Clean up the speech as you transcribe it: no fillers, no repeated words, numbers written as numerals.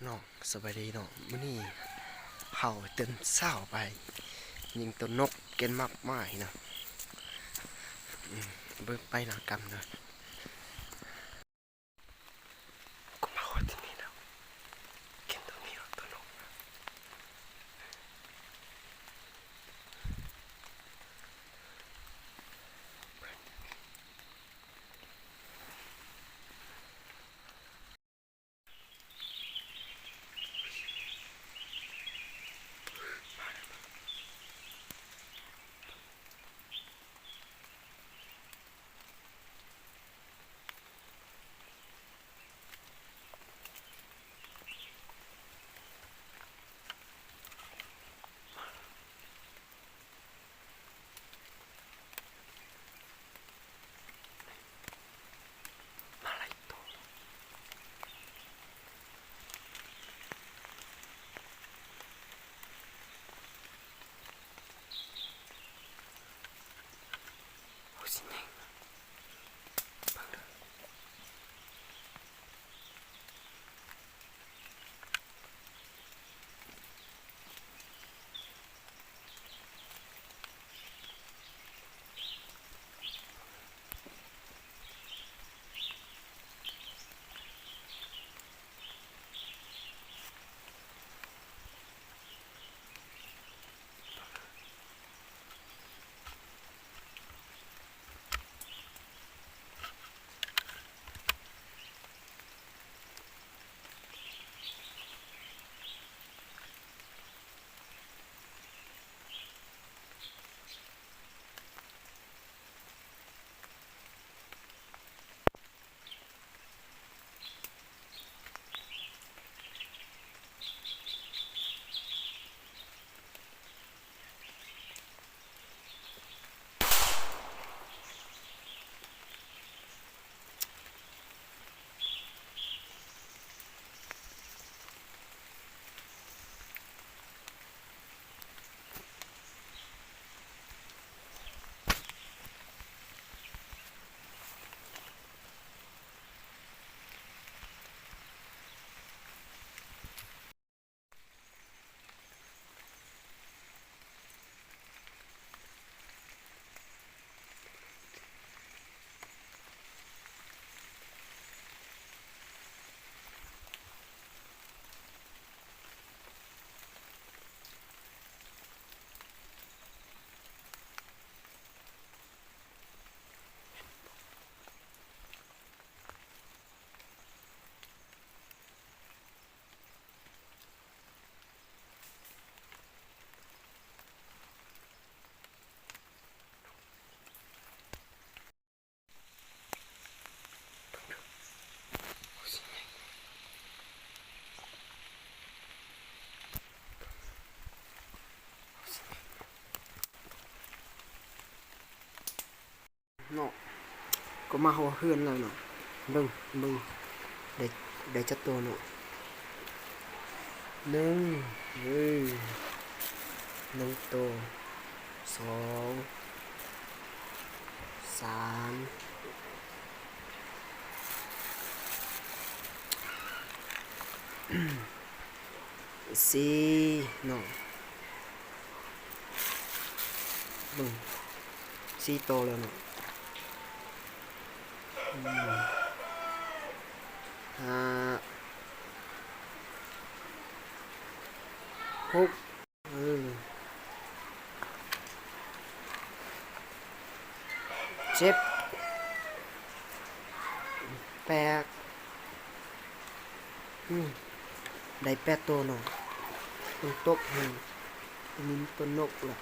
น้องสบายดีน้องมื้อนี้เฮาตื่นเช้าไปยิงตัวนกเกินมากมายนะเบิ่งไปหนากรรมนะกูมาคนที่นี่แล้วกินตัวนี้ตัวนกมาหลายตัวโอ้สิแม่งเบิ่งเด้อเนาะก็มาหัวเฮือนแล้วเนาะเบิ่งได้ได้จักตัวเนาะหนึ่งหนึ่งตัวสองสามสี่เนาะเบิ่งสี่ตัวแล้วเนาะห้าหกเจ็ดแปดได้แปดตัวเนาะต้องตกให้มีตัวนกละ